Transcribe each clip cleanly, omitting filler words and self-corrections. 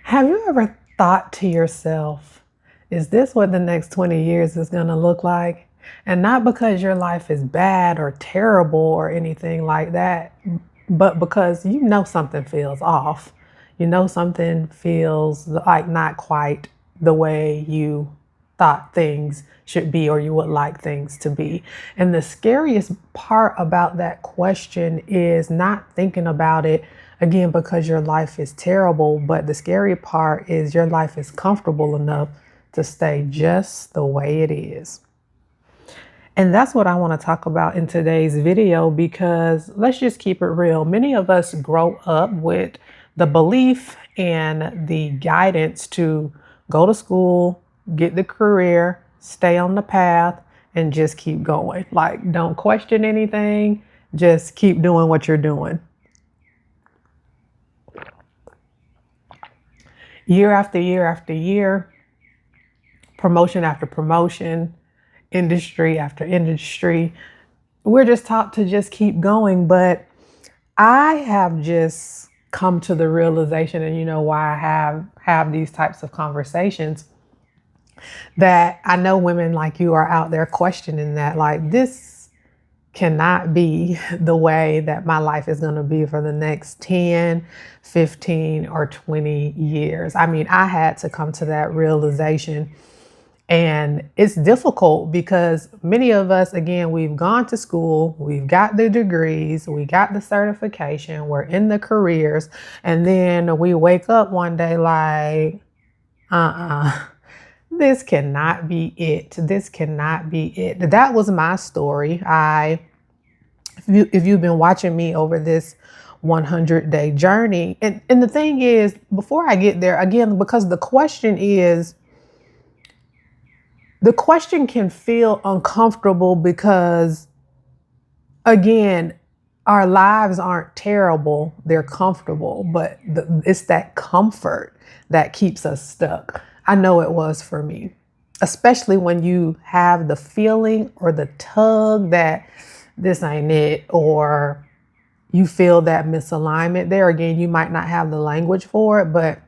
Have you ever thought to yourself, is this what the next 20 years is going to look like? And not because your life is bad or terrible or anything like that, but because you know something feels off. You know something feels like not quite the way you thought things should be or you would like things to be. And the scariest part about that question is not thinking about it again because your life is terrible, but the scary part is your life is comfortable enough to stay just the way it is. And that's what I want to talk about in today's video because let's just keep it real. Many of us grow up with the belief and the guidance to go to school, get the career, stay on the path, and just keep going. Like, don't question anything, just keep doing what you're doing. Year after year after year, promotion after promotion, industry after industry, we're just taught to just keep going. But I have just come to the realization, and you know why I have these types of conversations, that I know women like you are out there questioning that, like, this cannot be the way that my life is going to be for the next 10, 15, or 20 years. I mean, I had to come to that realization. And it's difficult because many of us, again, we've gone to school, we've got the degrees, we got the certification, we're in the careers, and then we wake up one day like, uh-uh, this cannot be it. This cannot be it. That was my story. If you've been watching me over this 100-day journey, and the thing is, before I get there, again, because the question can feel uncomfortable because, again, our lives aren't terrible, they're comfortable, but it's that comfort that keeps us stuck. I know it was for me, especially when you have the feeling or the tug that this ain't it, or you feel that misalignment. There again, you might not have the language for it, but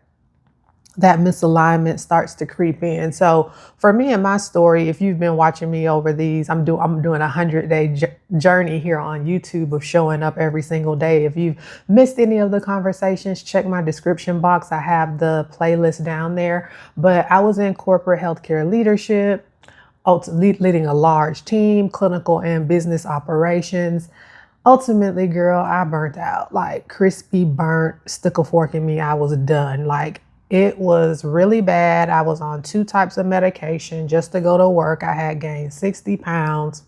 that misalignment starts to creep in. So for me and my story, if you've been watching me over these, I'm doing a 100-day journey here on YouTube of showing up every single day. If you've missed any of the conversations, check my description box. I have the playlist down there. But I was in corporate healthcare leadership, leading a large team, clinical and business operations. Ultimately, girl, I burnt out, like crispy burnt, stick a fork in me. I was done. Like, it was really bad. I was on 2 types of medication just to go to work. I had gained 60 pounds.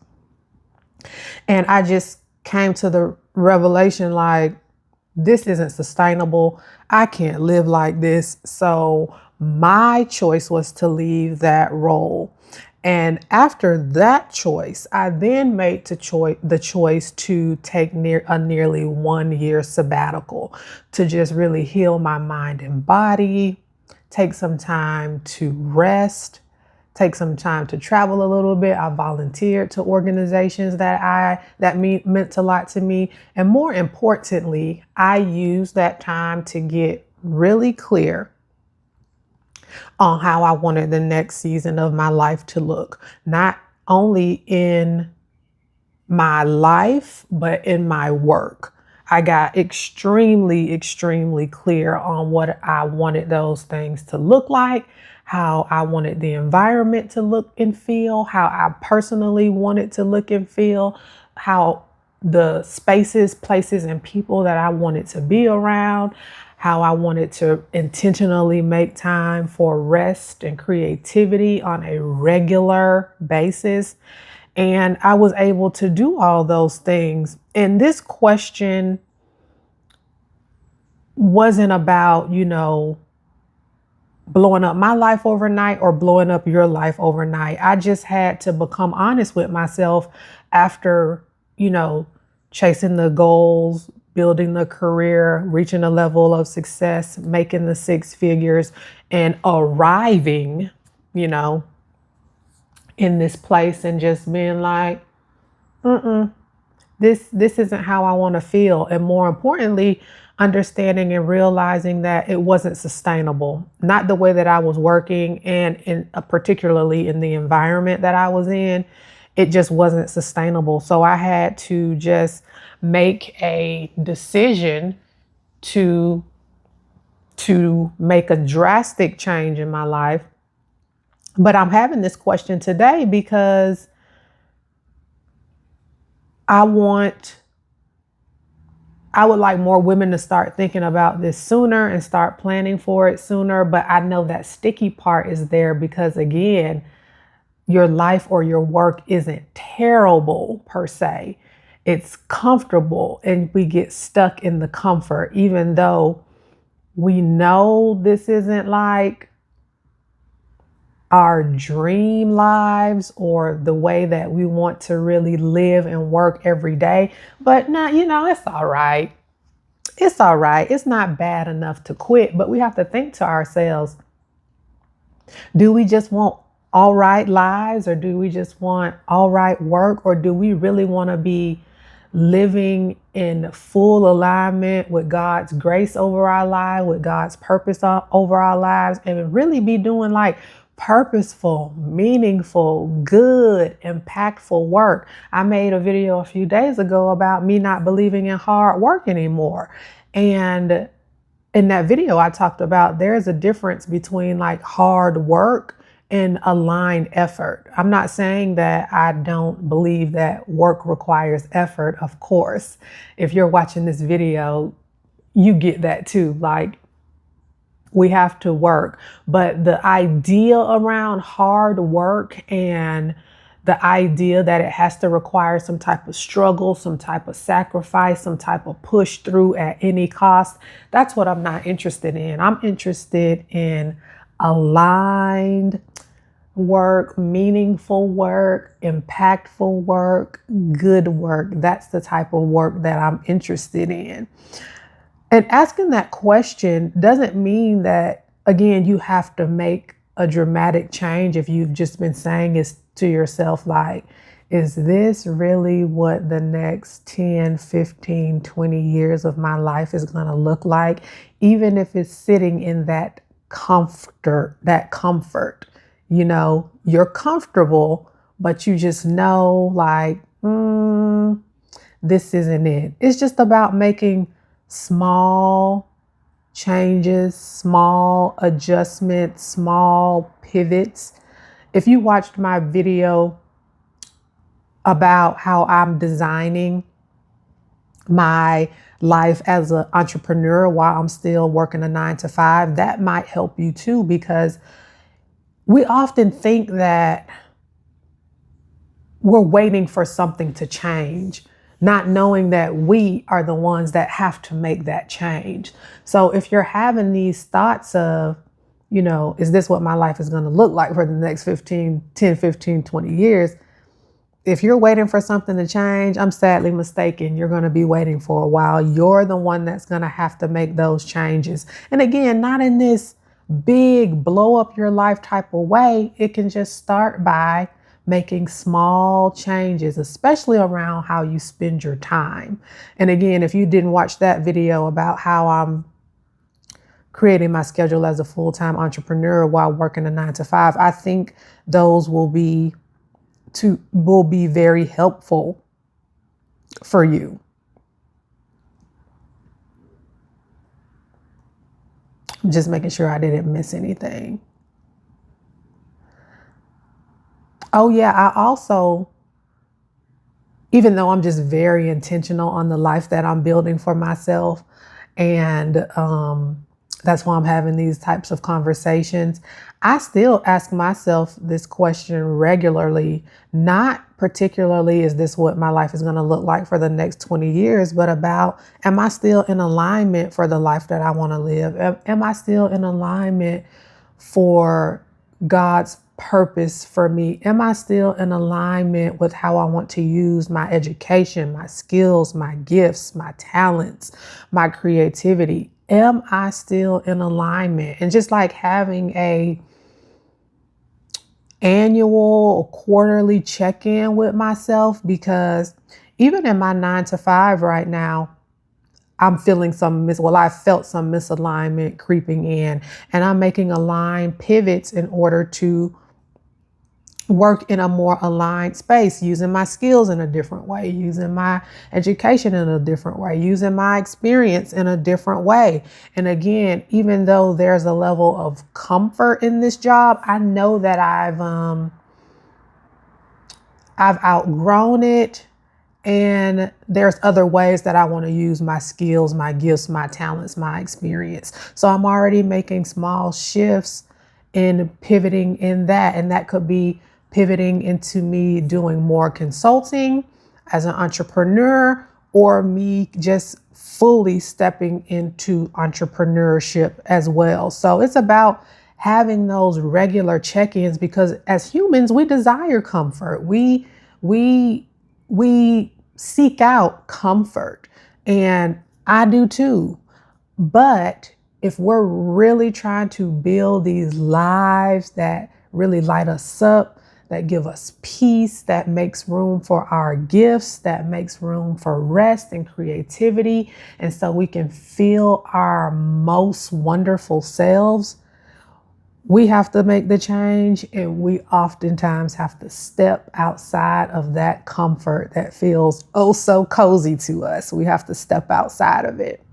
And I just came to the revelation, like, this isn't sustainable. I can't live like this. So my choice was to leave that role. And after that choice, I then made the choice to take a nearly 1 year sabbatical to just really heal my mind and body, take some time to rest, take some time to travel a little bit. I volunteered to organizations that meant a lot to me. And more importantly, I used that time to get really clear on how I wanted the next season of my life to look, not only in my life, but in my work. I got extremely, extremely clear on what I wanted those things to look like, how I wanted the environment to look and feel, how I personally wanted to look and feel, how the spaces, places, and people that I wanted to be around, how I wanted to intentionally make time for rest and creativity on a regular basis. And I was able to do all those things. And this question wasn't about, blowing up my life overnight or blowing up your life overnight. I just had to become honest with myself after, chasing the goals, building the career, reaching a level of success, making the 6 figures, and arriving, in this place and just being like, this isn't how I want to feel. And more importantly, understanding and realizing that it wasn't sustainable, not the way that I was working and particularly in the environment that I was in. It just wasn't sustainable. So I had to just make a decision to make a drastic change in my life. But I'm having this question today because I would like more women to start thinking about this sooner and start planning for it sooner. But I know that sticky part is there because, again, your life or your work isn't terrible per se. It's comfortable, and we get stuck in the comfort, even though we know this isn't like our dream lives or the way that we want to really live and work every day. But now, it's all right. It's all right. It's not bad enough to quit, but we have to think to ourselves, do we just want all right lives, or do we just want all right work, or do we really want to be living in full alignment with God's grace over our lives, with God's purpose over our lives, and really be doing like purposeful, meaningful, good, impactful work? I made a video a few days ago about me not believing in hard work anymore. And in that video, I talked about there's a difference between like hard work and aligned effort. I'm not saying that I don't believe that work requires effort. Of course, if you're watching this video, you get that too. Like, we have to work, but the idea around hard work and the idea that it has to require some type of struggle, some type of sacrifice, some type of push through at any cost, that's what I'm not interested in. I'm interested in aligned work, meaningful work, impactful work, good work. That's the type of work that I'm interested in. And asking that question doesn't mean that, again, you have to make a dramatic change if you've just been saying it to yourself, like, is this really what the next 10, 15, 20 years of my life is going to look like? Even if it's sitting in that comfort, you're comfortable, but you just know like, this isn't it. It's just about making small changes, small adjustments, small pivots. If you watched my video about how I'm designing my life as an entrepreneur while I'm still working a 9 to 5, that might help you too, because we often think that we're waiting for something to change, not knowing that we are the ones that have to make that change. So if you're having these thoughts of, is this what my life is going to look like for the next 10, 15, 20 years? If you're waiting for something to change, I'm sadly mistaken. You're going to be waiting for a while. You're the one that's going to have to make those changes. And again, not in this big blow up your life type of way. It can just start by making small changes, especially around how you spend your time. And again, if you didn't watch that video about how I'm creating my schedule as a full-time entrepreneur while working a 9 to 5, I think those will be very helpful for you. Just making sure I didn't miss anything. Oh yeah, I also, even though I'm just very intentional on the life that I'm building for myself, and that's why I'm having these types of conversations, I still ask myself this question regularly, not particularly, is this what my life is going to look like for the next 20 years, but about, am I still in alignment for the life that I want to live? Am I still in alignment for God's purpose for me? Am I still in alignment with how I want to use my education, my skills, my gifts, my talents, my creativity? Am I still in alignment? And just like having a annual or quarterly check-in with myself, because even in my 9 to 5 right now, I felt some misalignment creeping in, and I'm making aligned pivots in order to work in a more aligned space, using my skills in a different way, using my education in a different way, using my experience in a different way. And again, even though there's a level of comfort in this job, I know that I've outgrown it. And there's other ways that I want to use my skills, my gifts, my talents, my experience. So I'm already making small shifts in pivoting in that. And that could be pivoting into me doing more consulting as an entrepreneur, or me just fully stepping into entrepreneurship as well. So it's about having those regular check-ins, because as humans, we desire comfort. We seek out comfort, and I do too. But if we're really trying to build these lives that really light us up, that give us peace, that makes room for our gifts, that makes room for rest and creativity, and so we can feel our most wonderful selves, we have to make the change, and we oftentimes have to step outside of that comfort that feels oh so cozy to us. We have to step outside of it.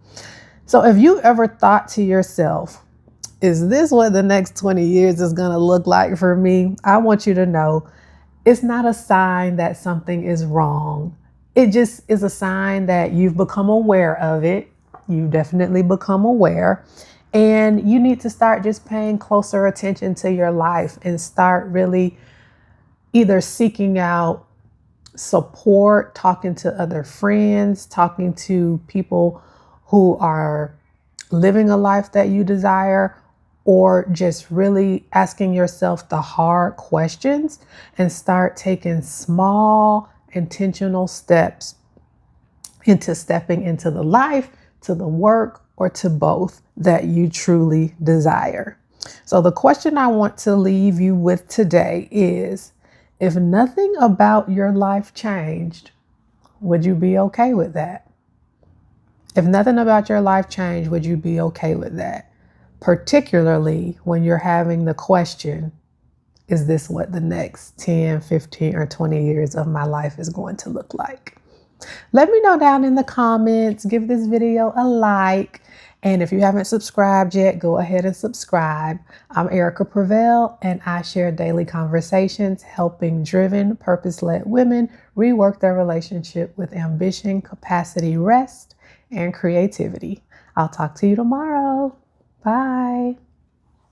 So if you ever thought to yourself, is this what the next 20 years is going to look like for me? I want you to know it's not a sign that something is wrong. It just is a sign that you've become aware of it. You've definitely become aware. And you need to start just paying closer attention to your life and start really either seeking out support, talking to other friends, talking to people who are living a life that you desire, or just really asking yourself the hard questions and start taking small intentional steps into stepping into the life, to the work, or to both that you truly desire. So the question I want to leave you with today is, if nothing about your life changed, would you be okay with that? If nothing about your life changed, would you be okay with that? Particularly when you're having the question, is this what the next 10, 15, or 20 years of my life is going to look like? Let me know down in the comments. Give this video a like. And if you haven't subscribed yet, go ahead and subscribe. I'm Erica Prevail, and I share daily conversations helping driven, purpose-led women rework their relationship with ambition, capacity, rest, and creativity. I'll talk to you tomorrow. Bye.